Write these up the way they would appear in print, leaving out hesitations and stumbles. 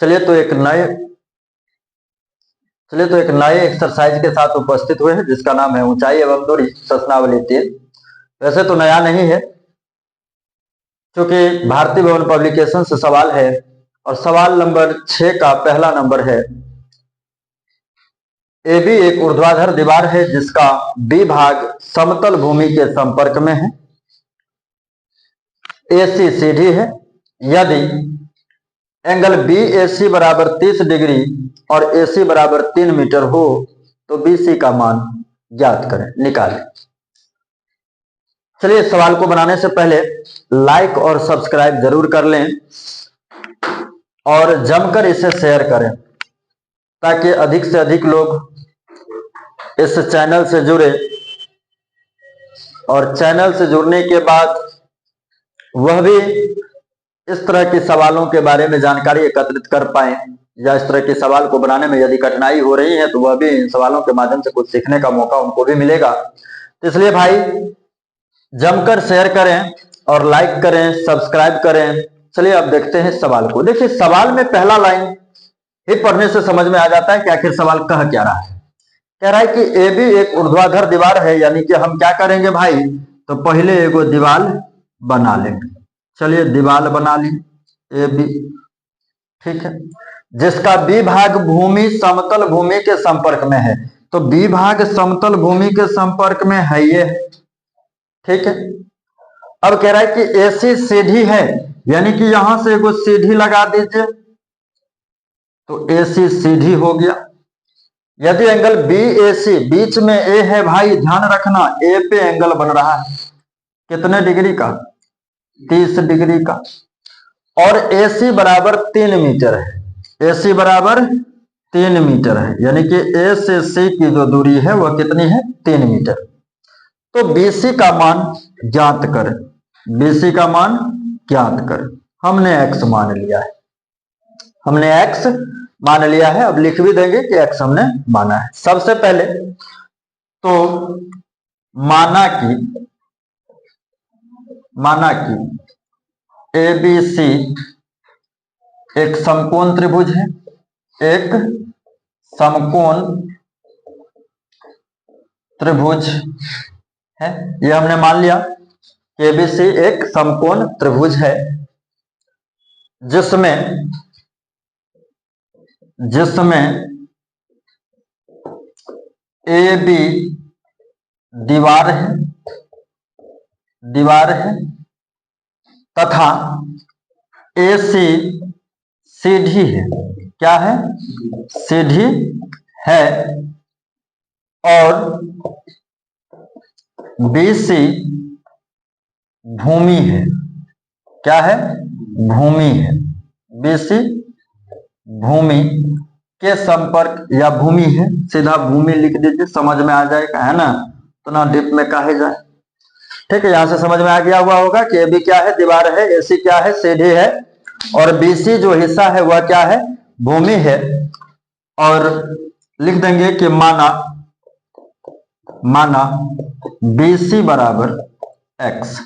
चलिए तो एक नए एक्सरसाइज के साथ उपस्थित हुए हैं जिसका नाम है ऊंचाई एवं दूरी प्रश्नावली 3। वैसे तो नया नहीं है क्योंकि भारतीय भवन पब्लिकेशन से सवाल है और सवाल नंबर 6 का पहला नंबर है। AB एक ऊर्ध्वाधर दीवार है जिसका B भाग समतल भूमि के संपर्क में है। AC सीधी है। यदि एंगल BAC बराबर 30 डिग्री और AC बराबर 3 मीटर हो तो BC का मान ज्ञात करें, निकालें। चलिए सवाल को बनाने से पहले लाइक और सब्सक्राइब जरूर कर लें और जमकर इसे शेयर करें ताकि अधिक से अधिक लोग इस चैनल से जुड़े और चैनल से जुड़ने के बाद वह भी इस तरह के सवालों के बारे में जानकारी एकत्रित कर पाए या इस तरह के सवाल को बनाने में यदि कठिनाई हो रही है तो वह भी इन सवालों के माध्यम से कुछ सीखने का मौका उनको भी मिलेगा। तो इसलिए भाई जमकर शेयर करें और लाइक करें, सब्सक्राइब करें। चलिए अब देखते हैं सवाल को। देखिए सवाल में पहला लाइन ही पढ़ने से समझ में आ जाता है कि आखिर सवाल कह क्या रहा है। कह रहा है कि AB एक ऊर्ध्वाधर दीवार है, यानी कि हम क्या करेंगे भाई, तो पहले एगो दीवार बना लेंगे। चलिए दीवार बना ली AB, ठीक है, जिसका B भाग भूमि समतल भूमि के संपर्क में है। तो B भाग समतल भूमि के संपर्क में है ये, ठीक है। अब कह रहा है कि AC सीधी है, यानी कि यहां से एगो सीधी लगा दीजिए तो AC सीधी हो गया। यदि एंगल BAC बीच में A है भाई, ध्यान रखना A पे एंगल बन रहा है कितने डिग्री का, 30 डिग्री का, और AC बराबर 3 मीटर है। AC बराबर 3 मीटर है, यानी कि A से C की जो दूरी है वह कितनी है, 3 मीटर। तो BC का मान ज्ञात करें। BC का मान ज्ञात करें। हमने x मान लिया है, हमने x मान लिया है। अब लिख भी देंगे कि x हमने माना है। सबसे पहले तो माना कि ABC एक समकोण त्रिभुज है, एक समकोण त्रिभुज है। यह हमने मान लिया कि ABC एक समकोण त्रिभुज है जिसमें AB दीवार है तथा AC सीधी है। क्या है, सीधी है। और BC भूमि है। क्या है, भूमि है। BC भूमि के संपर्क या भूमि है, सीधा भूमि लिख दीजिए, समझ में आ जाएगा, है ना, तो ना डिप में कहे जाए, ठीक है। यहां से समझ में आ गया हुआ होगा कि AB क्या है, दीवार है, AC क्या है, सीधी है, और BC जो हिस्सा है वह क्या है, भूमि है। और लिख देंगे कि माना BC बराबर x,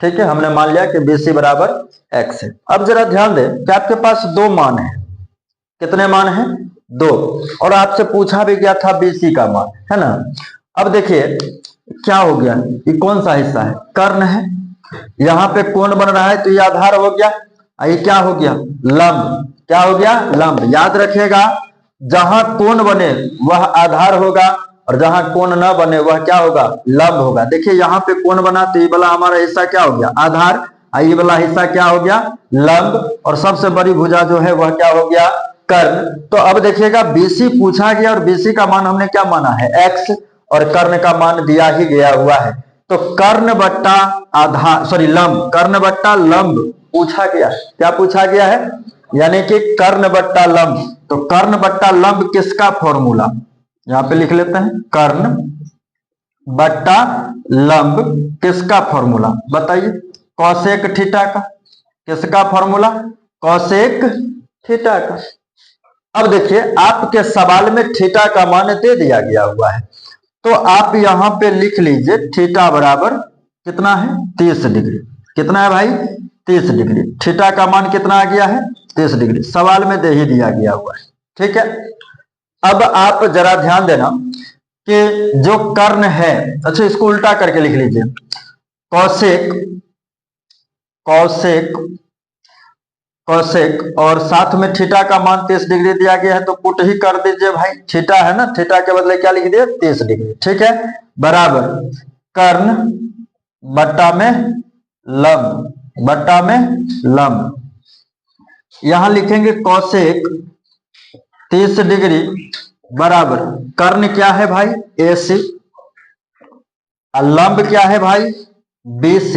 ठीक है। हमने मान लिया कि BC बराबर x है। अब जरा ध्यान दें कि आपके पास दो मान है। कितने मान है, 2, और आपसे पूछा भी गया था BC का मान, है ना। अब देखिए क्या हो गया, ये कौन सा हिस्सा है, कर्ण है। यहां पे कोण बन रहा है तो ये आधार हो गया, ये क्या हो गया, लंब। क्या हो गया, लंब। याद रखिएगा जहां कोण बने वह आधार होगा और जहां कोण न बने वह क्या होगा, लंब होगा। देखिए यहाँ पे कोण बना तो ये वाला हमारा हिस्सा क्या हो गया, आधार, ये वाला हिस्सा क्या हो गया, लंब, और सबसे बड़ी भुजा जो है वह क्या हो गया, कर्ण। तो अब देखिएगा BC पूछा गया और BC का मान हमने क्या माना है, x, और कर्ण का मान दिया ही गया हुआ है। तो कर्ण बट्टा आधार, सॉरी लंब, कर्ण बट्टा लंब पूछा गया। क्या पूछा गया है, यानी कि कर्ण बट्टा लंब। तो कर्ण बट्टा लंब किसका फॉर्मूला, यहां पे लिख लेते हैं, कर्ण बट्टा लंब किसका फॉर्मूला बताइए, कौसेक थीटा का। किसका फॉर्मूला, कौसेक थीटा का। अब देखिए आपके सवाल में थीटा का मान दे दिया गया हुआ है, तो आप यहां पे लिख लीजिए थीटा बराबर कितना है, 30 डिग्री। कितना है भाई, 30 डिग्री। थीटा का मान कितना आ गया है, 30 डिग्री, सवाल में दे ही दिया गया हुआ है। ठीक है, अब आप जरा ध्यान देना कि जो कर्ण है, अच्छा इसको उल्टा करके लिख लीजिए, कौशिक कौशिक कौशिक और साथ में थीटा का मान 30 डिग्री दिया गया है, तो पुट ही कर दीजिए भाई, थीटा है ना, थीटा के बदले क्या लिख दिए 30 डिग्री। ठीक है, बराबर कर्ण बट्टा में लंब, यहां लिखेंगे कौशिक 30 डिग्री बराबर कर्ण क्या है भाई AC, लंब क्या है भाई BC,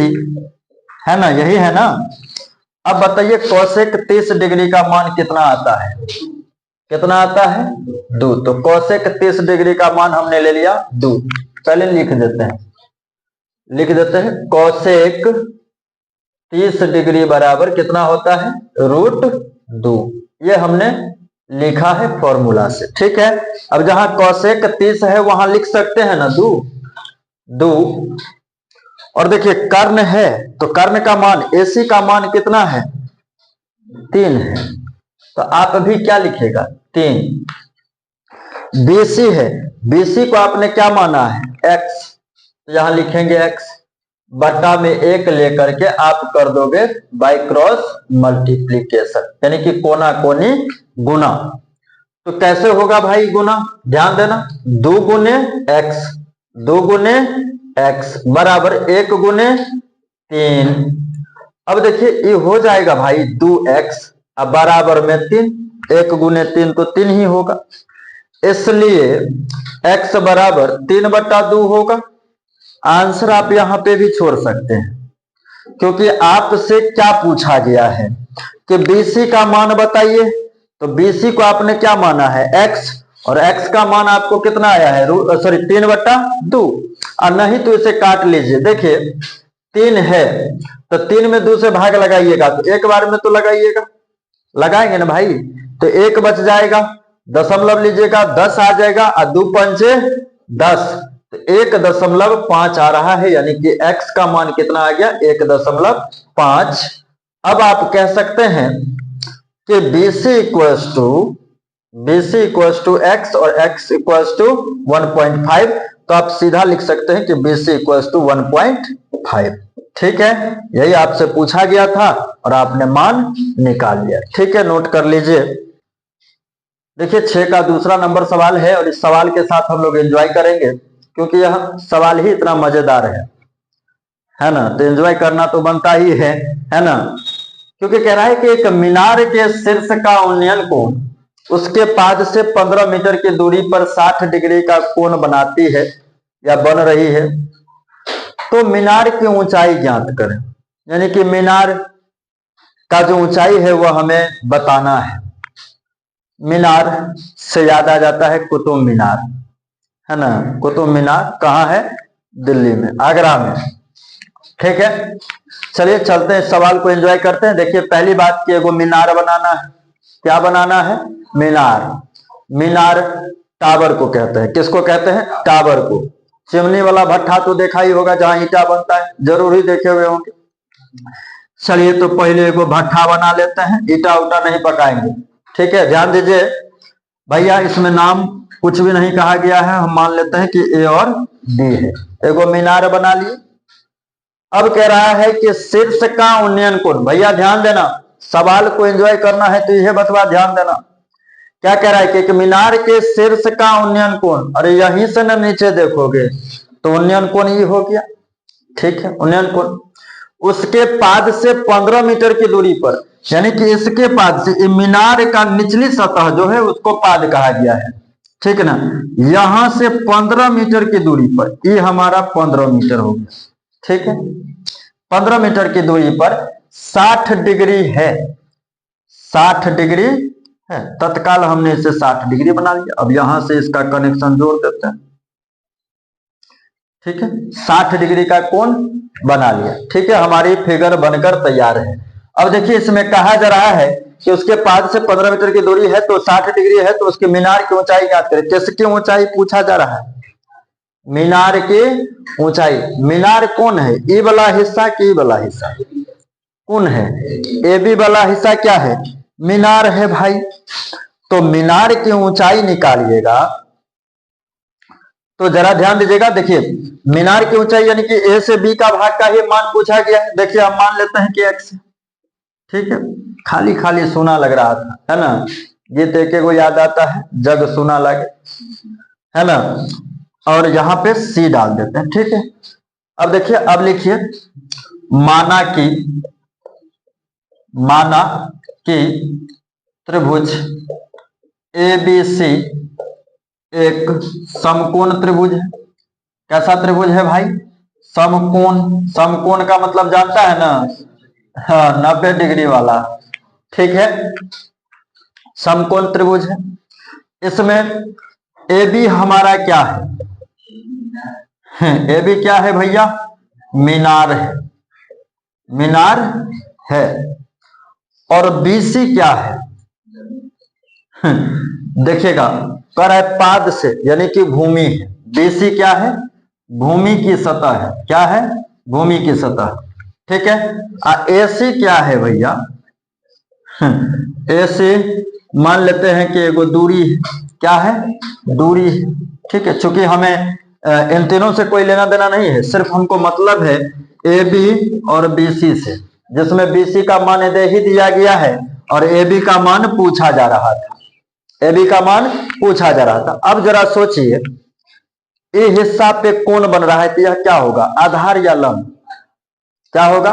है ना, यही है ना। अब बताइए कौशिक 30 डिग्री का मान कितना आता है, 2। तो कौशिक 30 डिग्री का मान हमने ले लिया 2। पहले लिख देते हैं कौशिक 30 डिग्री बराबर कितना होता है √2, ये हमने लिखा है फॉर्मूला से। ठीक है, अब जहां कौशिक 30 है वहां लिख सकते हैं ना 2, और देखिए कर्ण है तो कर्ण का मान AC का मान कितना है 3 है, तो आप अभी क्या लिखेगा 3। BC है, BC को आपने क्या माना है x, तो यहां लिखेंगे x बट्टा में 1 लेकर के आप कर दोगे बाय क्रॉस मल्टीप्लीकेशन, यानी कि कोना कोनी गुना। तो कैसे होगा भाई गुना, ध्यान देना, 2 गुने x बराबर 1 गुने 3। अब देखिए ये हो जाएगा भाई 2x, अब बराबर में 3, 1 गुने 3 तो 3 ही होगा, इसलिए x बराबर 3/2 होगा। आंसर आप यहां पे भी छोड़ सकते हैं, क्योंकि आपसे क्या पूछा गया है कि BC का मान बताइए, तो BC को आपने क्या माना है x, और x का मान आपको कितना आया है 3/2, और नहीं तो इसे काट लीजिए। देखिए 3 है तो 3 में 2 से भाग लगाइएगा, तो एक बार में तो लगाएंगे ना भाई, तो 1 बच जाएगा, दशमलव लीजिएगा 10 आ जाएगा, और 2 पंचे 10, तो 1.5 आ रहा है, यानी कि x का मान कितना आ गया 1.5। अब आप कह सकते हैं कि BC इक्वल्स टू x और x इक्वल्स टू 1.5, तो आप सीधा लिख सकते हैं कि BC इक्वल्स टू 1.5। ठीक है, यही आपसे पूछा गया था और आपने मान निकाल लिया। ठीक है, नोट कर लीजिए। देखिए 6 का दूसरा नंबर सवाल है, और इस सवाल के साथ हम लोग एंजॉय करेंगे, क्योंकि यह सवाल ही इतना मजेदार है ना, तो एंजॉय करना तो बनता ही है ना। क्योंकि कह रहा है कि एक मीनार के शीर्ष का उन्नयन कोण उसके पाद से 15 मीटर की दूरी पर 60 डिग्री का कोण बनाती है या बन रही है, तो मीनार की ऊंचाई ज्ञात करें। यानी कि मीनार का जो ऊंचाई है वह हमें बताना है। मीनार से याद आ जाता है कुतुब मीनार, है ना, कुतुब मीनार कहाँ है, दिल्ली में, आगरा में। ठीक है, चलिए चलते हैं, सवाल को एंजॉय करते हैं। देखिए पहली बात कि एगो मीनार बनाना है, क्या बनाना है मीनार टावर को कहते हैं, किसको कहते हैं टावर को। चिमनी वाला भट्ठा तो देखा ही होगा जहां ईटा बनता है, जरूर ही देखे हुए होंगे। चलिए तो पहले एगो भट्ठा बना लेते हैं, ईटा उटा नहीं पकाएंगे। ठीक है, ध्यान दीजिए भैया, इसमें नाम कुछ भी नहीं कहा गया है, हम मान लेते हैं कि A और D है। एगो मीनार बना लिए। अब कह रहा है कि शीर्ष का उन्नयन कोण, भैया ध्यान देना, सवाल को एंजॉय करना है तो यह बतवा ध्यान देना। क्या कह रहा है कि एक मीनार के शीर्ष का उन्नयन कोण, अरे यहीं से ना नीचे देखोगे तो उन्नयन कोण ये हो गया। ठीक है, उन्नयन कोण उसके पाद से 15 मीटर की दूरी पर, यानी कि इसके पाद से मीनार का निचली सतह जो है उसको पाद कहा गया है। ठीक है ना, यहां से 15 मीटर की दूरी पर, ये हमारा 15 मीटर हो गया। ठीक है, 15 मीटर की दूरी पर 60 डिग्री है, 60 डिग्री है, तत्काल हमने इसे 60 डिग्री बना लिया। अब यहां से इसका कनेक्शन जोड़ देते हैं। ठीक है, 60 डिग्री का कोण बना लिया। ठीक है, हमारी फिगर बनकर तैयार है। अब देखिए इसमें कहा जा रहा है कि उसके पाद से 15 मीटर की दूरी है, तो 60 डिग्री है, तो उसके मीनार की ऊंचाई ज्ञात करें। किसकी ऊंचाई पूछा जा रहा है, मीनार की ऊंचाई। मीनार कौन है, ई वाला हिस्सा की वाला हिस्सा कौन है, AB वाला हिस्सा क्या है मीनार है भाई, तो मीनार की ऊंचाई निकालिएगा। तो जरा ध्यान दीजिएगा, देखिए मीनार की ऊंचाई यानी कि ए से बी का भाग का ही मान पूछा गया है। देखिए हम मान लेते हैं कि x, ठीक है, खाली खाली सोना लग रहा था, है ना, ये देखे को याद आता है, जग सोना लगे, है ना, और यहां पे c डाल देते हैं, ठीक है। अब देखिए, अब लिखिए माना कि त्रिभुज ABC एक समकोण त्रिभुज है। कैसा त्रिभुज है भाई? समकोण। समकोण का मतलब जानता है ना, हाँ, 90 डिग्री वाला, ठीक है, समकोण त्रिभुज है। इसमें AB हमारा क्या है? AB क्या है भैया? मीनार है, मीनार है। और BC क्या है? देखिएगा, कर है पाद से यानी कि भूमि है। BC क्या है? भूमि की सतह है। क्या है? भूमि की सतह, ठीक है। AC क्या है भैया? AC मान लेते हैं कि एगो दूरी है। क्या है? दूरी है, ठीक है। चूंकि हमें इन तीनों से कोई लेना देना नहीं है, सिर्फ हमको मतलब है AB और BC से, जिसमें BC का मान दे ही दिया गया है और AB का मान पूछा जा रहा था। AB का मान पूछा जा रहा था। अब जरा सोचिए, ये हिस्सा पे कोण बन रहा है, तो यह क्या होगा? आधार या लंब? क्या होगा?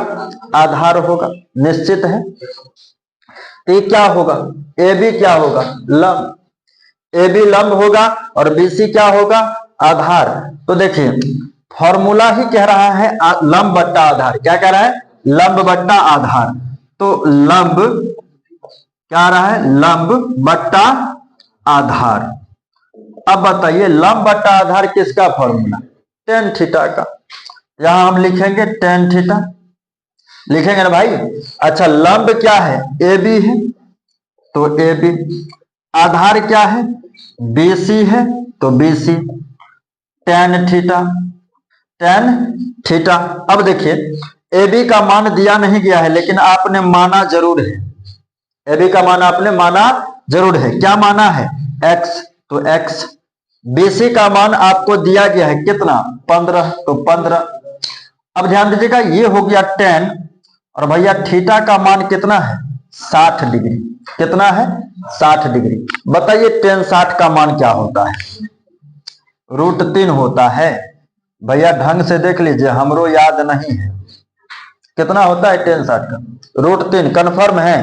आधार होगा, निश्चित है। तो ये क्या होगा? AB क्या होगा? लंब। AB लंब होगा और BC क्या होगा? आधार। तो देखिए, फॉर्मूला ही कह रहा है लंब बट्टा आधार। क्या कह रहा है? लंब बट्टा आधार। तो लंब क्या आ रहा है? लंब बट्टा आधार। अब बताइए, लंब बट्टा आधार किसका फॉर्मूला? टेन थीटा का। यहां हम लिखेंगे टेन थीटा, लिखेंगे ना भाई। अच्छा, लंब क्या है? AB है, तो AB। आधार क्या है? BC है, तो BC। Tan theta, tan theta. अब देखिए, AB का मान दिया नहीं गया है, लेकिन आपने माना जरूर है। AB का मान आपने माना जरूर है। क्या माना है? x, तो x। BC का मान आपको दिया गया है कितना? 15, तो 15। अब ध्यान दीजिएगा, ये हो गया 10, और भैया थीटा का मान कितना है? 60 डिग्री। कितना है? 60 डिग्री। बताइए टेन 60 का मान क्या होता है? √3 होता है। भैया ढंग से देख लीजिए, हमरो याद नहीं है। कितना होता है टेन 60 का? √3 कन्फर्म है?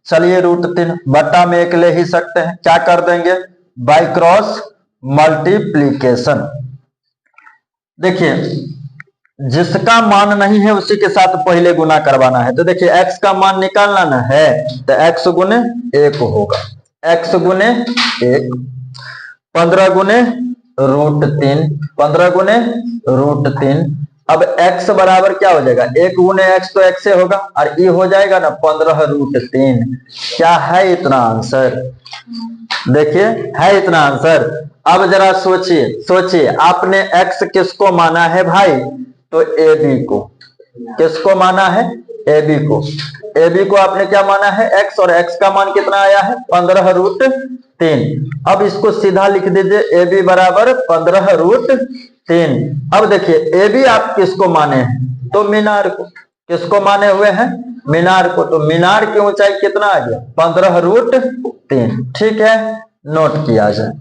चलिए √3 बट्टा में 1 ले ही सकते हैं। क्या कर देंगे? By cross multiplication. देखिए, जिसका मान नहीं है उसी के साथ पहले गुना करवाना है। तो देखिए, x का मान निकालना ना है, तो x गुने 1 होगा। x गुने 1, 15 गुने √3, 15 गुने √3। अब x बराबर क्या हो जाएगा? 1 गुने x तो x से होगा, और ये हो जाएगा ना 15√3। क्या है इतना आंसर? देखिए, है इतना आंसर। अब जरा सोचिए, सोचिए, आपने x किसको माना है भाई? तो AB को। किसको माना है? AB को। AB को आपने क्या माना है? x, और x का मान कितना आया है? 15√3। अब इसको सीधा लिख दीजिए, AB बराबर 15√3। अब देखिए, AB आप किसको माने हैं? तो मीनार को। किसको माने हुए हैं? मीनार को। तो मीनार की ऊंचाई कितना आ गया? 15√3। ठीक है, नोट किया जाए।